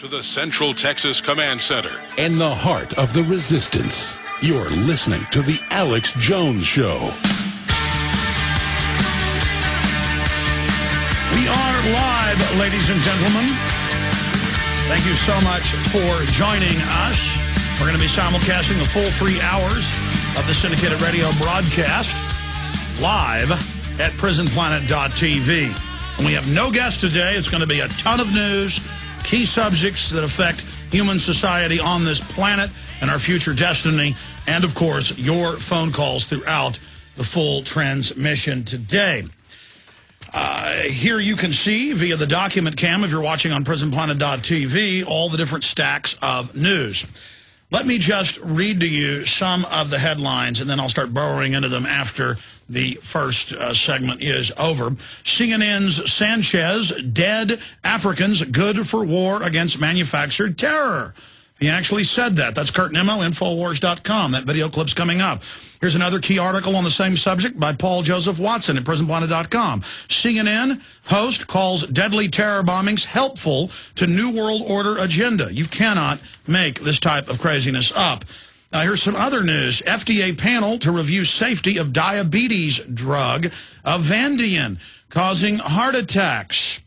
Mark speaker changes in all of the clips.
Speaker 1: To the Central Texas Command Center.
Speaker 2: In the heart of the resistance, you're listening to The Alex Jones Show.
Speaker 3: We are live, ladies and gentlemen. Thank you so much for joining us. We're going to be simulcasting the full 3 hours of the syndicated radio broadcast live at prisonplanet.tv. And we have no guest today. It's going to be a ton of news, key subjects that affect human society on this planet and our future destiny, and, of course, your phone calls throughout the full transmission today. Here you can see, via the document cam, if you're watching on prisonplanet.tv, all the different stacks of news. Let me just read to you some of the headlines, and then I'll start burrowing into them after the first segment is over. CNN's Sanchez, dead Africans good for war against manufactured terror. He actually said that. That's Kurt Nimmo, Infowars.com. That video clip's coming up. Here's another key article on the same subject by Paul Joseph Watson at prisonplanet.com. CNN host calls deadly terror bombings helpful to New World Order agenda. You cannot make this type of craziness up. Now, here's some other news. FDA panel to review safety of diabetes drug Avandian, causing heart attacks.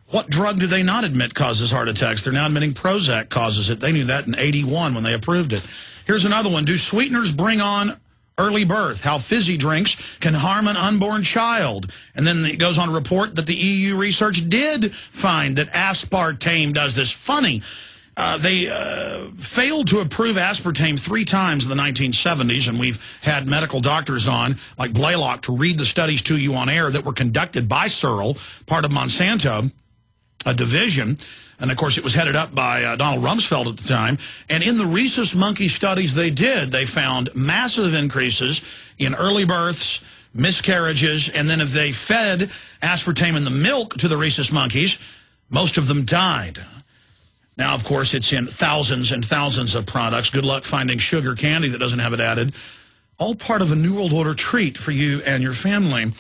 Speaker 3: What drug do they not admit causes heart attacks? They're now admitting Prozac causes it. They knew that in '81 when they approved it. Here's another one. Do sweeteners bring on early birth? How fizzy drinks can harm an unborn child. And then it goes on to report that the EU research did find that aspartame does this. Funny. They failed to approve aspartame 3 times in the 1970s, and we've had medical doctors on, like Blaylock, to read the studies to you on air that were conducted by Searle, part of Monsanto, a division. And, of course, it was headed up by Donald Rumsfeld at the time. And in the rhesus monkey studies they did, they found massive increases in early births, miscarriages, and then if they fed aspartame in the milk to the rhesus monkeys, most of them died. Now, of course, it's in thousands and thousands of products. Good luck finding sugar candy that doesn't have it added. All part of a New World Order treat for you and your family.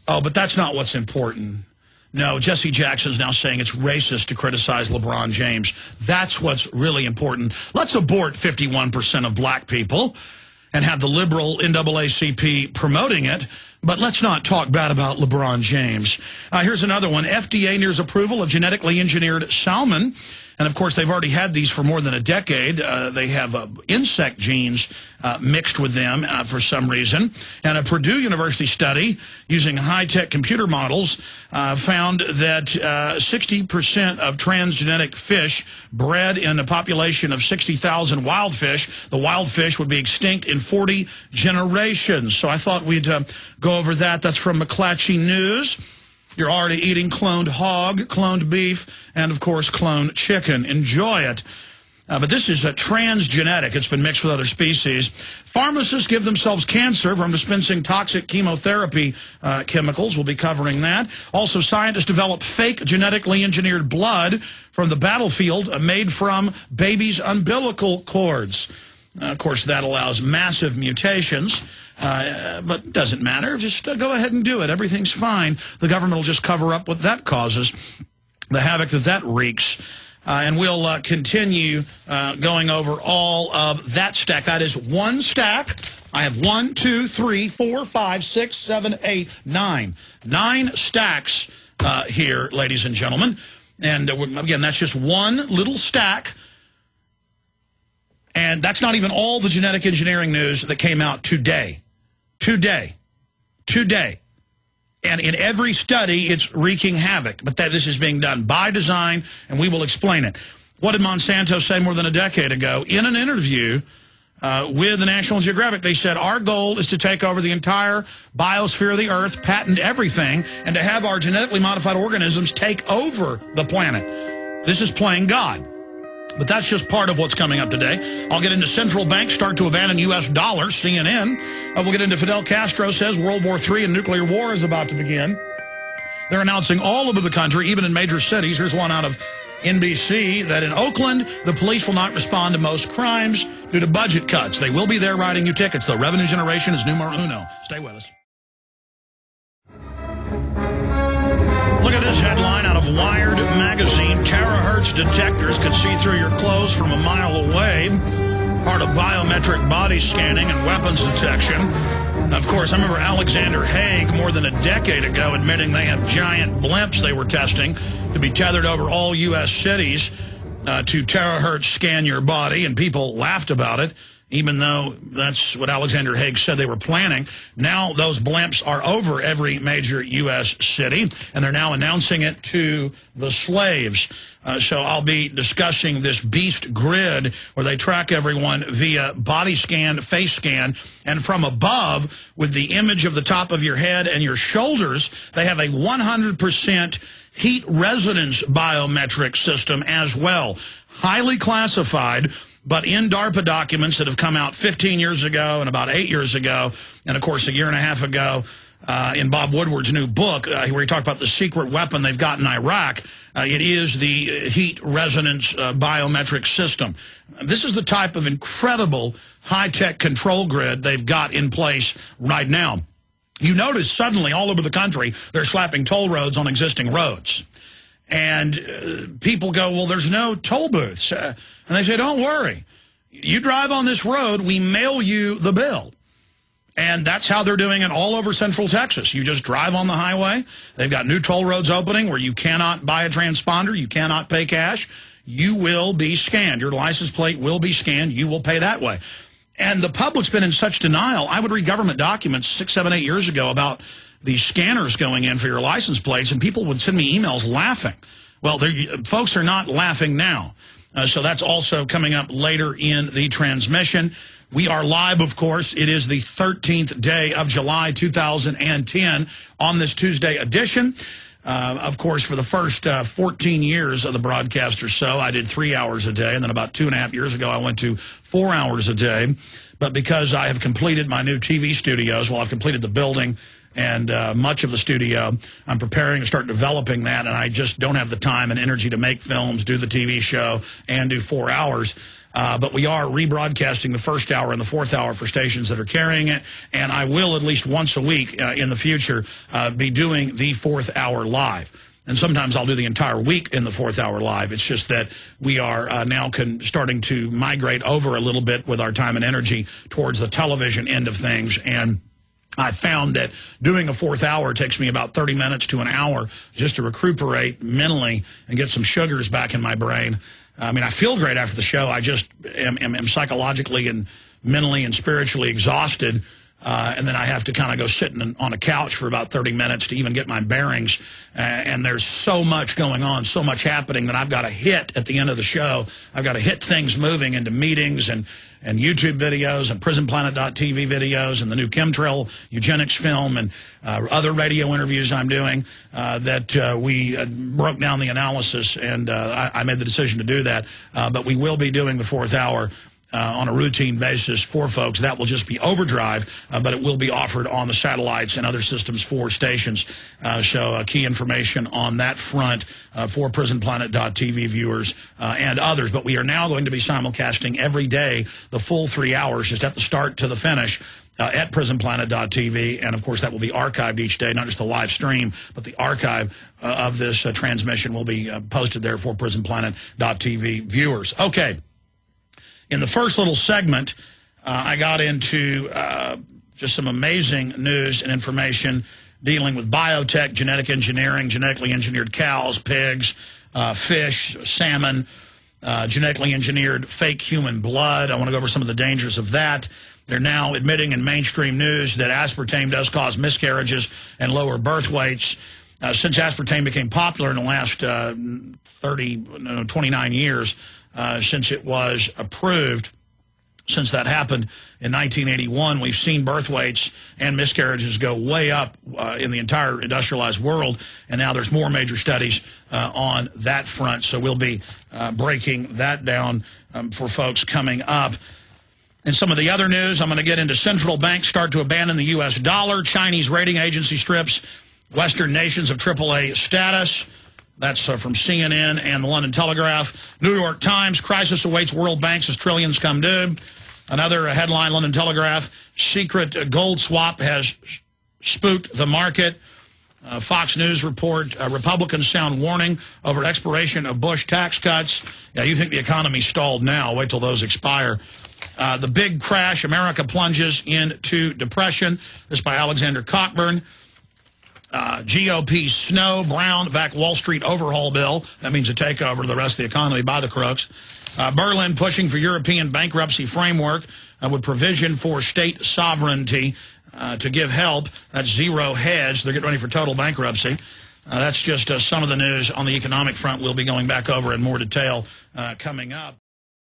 Speaker 3: Oh, but that's not what's important. No, Jesse Jackson's now saying it's racist to criticize LeBron James. That's what's really important. Let's abort 51% of black people and have the liberal NAACP promoting it. But let's not talk bad about LeBron James. Here's another one. FDA nears approval of genetically engineered salmon. And, of course, they've already had these for more than a decade. They have insect genes mixed with them for some reason. And a Purdue University study using high-tech computer models found that 60% of transgenic fish bred in a population of 60,000 wild fish, the wild fish would be extinct in 40 generations. So I thought we'd go over that. That's from McClatchy News. You're already eating cloned hog, cloned beef, and, of course, cloned chicken. Enjoy it. But this is transgenic. It's been mixed with other species. Pharmacists give themselves cancer from dispensing toxic chemotherapy chemicals. We'll be covering that. Also, scientists develop fake genetically engineered blood from the battlefield made from babies' umbilical cords. Of course, that allows massive mutations. But it doesn't matter. Just go ahead and do it. Everything's fine. The government will just cover up what that causes, the havoc that wreaks. And we'll continue going over all of that stack. That is one stack. I have 1, 2, 3, 4, 5, 6, 7, 8, 9. 9 stacks here, ladies and gentlemen. And again, that's just one little stack. And that's not even all the genetic engineering news that came out today. Today. And in every study, it's wreaking havoc. But this is being done by design, and we will explain it. What did Monsanto say more than a decade ago? In an interview with the National Geographic, they said, our goal is to take over the entire biosphere of the Earth, patent everything, and to have our genetically modified organisms take over the planet. This is playing God. But that's just part of what's coming up today. I'll get into central banks start to abandon U.S. dollars, CNN. We'll get into Fidel Castro says World War III and nuclear war is about to begin. They're announcing all over the country, even in major cities. Here's one out of NBC, that in Oakland, the police will not respond to most crimes due to budget cuts. They will be there writing you tickets, though. Revenue generation is numero uno. Stay with us. Look at this headline out of Wired magazine. Terror detectors could see through your clothes from a mile away. Part of biometric body scanning and weapons detection. Of course, I remember Alexander Haig more than a decade ago admitting they have giant blimps they were testing to be tethered over all U.S. cities to terahertz scan your body, and people laughed about it, even though that's what Alexander Haig said they were planning. Now those blimps are over every major U.S. city, and they're now announcing it to the slaves. So I'll be discussing this beast grid where they track everyone via body scan, face scan, and from above, with the image of the top of your head and your shoulders, they have a 100% heat resonance biometric system as well. Highly classified, but in DARPA documents that have come out 15 years ago and about 8 years ago, and of course a year and a half ago in Bob Woodward's new book, where he talked about the secret weapon they've got in Iraq, it is the heat resonance biometric system. This is the type of incredible high-tech control grid they've got in place right now. You notice suddenly all over the country they're slapping toll roads on existing roads. And people go, well, there's no toll booths. And they say, don't worry. You drive on this road, we mail you the bill. And that's how they're doing it all over Central Texas. You just drive on the highway. They've got new toll roads opening where you cannot buy a transponder. You cannot pay cash. You will be scanned. Your license plate will be scanned. You will pay that way. And the public's been in such denial. I would read government documents 6, 7, 8 years ago about these scanners going in for your license plates, and people would send me emails laughing. Well, folks are not laughing now. So that's also coming up later in the transmission. We are live, of course. It is the 13th day of July, 2010, on this Tuesday edition. Of course, for the first 14 years of the broadcast or so, I did 3 hours a day. And then about 2.5 years ago, I went to 4 hours a day. But because I have completed my new TV studios, well, I've completed the building and much of the studio, I'm preparing to start developing that, and I just don't have the time and energy to make films, do the TV show, and do 4 hours. But we are rebroadcasting the first hour and the fourth hour for stations that are carrying it, and I will at least once a week in the future be doing the fourth hour live. And sometimes I'll do the entire week in the fourth hour live. It's just that we are now starting to migrate over a little bit with our time and energy towards the television end of things. And I found that doing a fourth hour takes me about 30 minutes to an hour just to recuperate mentally and get some sugars back in my brain. I mean, I feel great after the show. I just am psychologically and mentally and spiritually exhausted. And then I have to kind of go sit on a couch for about 30 minutes to even get my bearings. And there's so much going on, so much happening that I've got to hit at the end of the show. I've got to hit things moving into meetings and YouTube videos and PrisonPlanet.tv videos and the new chemtrail eugenics film and other radio interviews I'm doing that we broke down the analysis, and I made the decision to do that. But we will be doing the fourth hour on a routine basis for folks. That will just be overdrive, but it will be offered on the satellites and other systems for stations. So key information on that front for PrisonPlanet.tv viewers and others. But we are now going to be simulcasting every day the full 3 hours, just at the start to the finish, at PrisonPlanet.tv. And, of course, that will be archived each day, not just the live stream, but the archive of this transmission will be posted there for PrisonPlanet.tv viewers. Okay. In the first little segment, I got into just some amazing news and information dealing with biotech, genetic engineering, genetically engineered cows, pigs, fish, salmon, genetically engineered fake human blood. I want to go over some of the dangers of that. They're now admitting in mainstream news that aspartame does cause miscarriages and lower birth weights. Since aspartame became popular in the last 29 years, since it was approved, since that happened in 1981, we've seen birth weights and miscarriages go way up in the entire industrialized world, and now there's more major studies on that front, so we'll be breaking that down for folks coming up. And some of the other news, I'm going to get into central banks start to abandon the U.S. dollar, Chinese rating agency strips Western nations of AAA status. That's from CNN and the London Telegraph. New York Times, crisis awaits world banks as trillions come due. Another headline, London Telegraph, secret gold swap has spooked the market. Fox News report, Republicans sound warning over expiration of Bush tax cuts. Yeah, you think the economy stalled now. Wait till those expire. The big crash, America plunges into depression. This by Alexander Cockburn. GOP Snow, Brown, back Wall Street overhaul bill. That means a takeover of the rest of the economy by the crooks. Berlin pushing for European bankruptcy framework with provision for state sovereignty to give help. That's zero hedge. They're getting ready for total bankruptcy. That's just some of the news on the economic front. We'll be going back over in more detail coming up.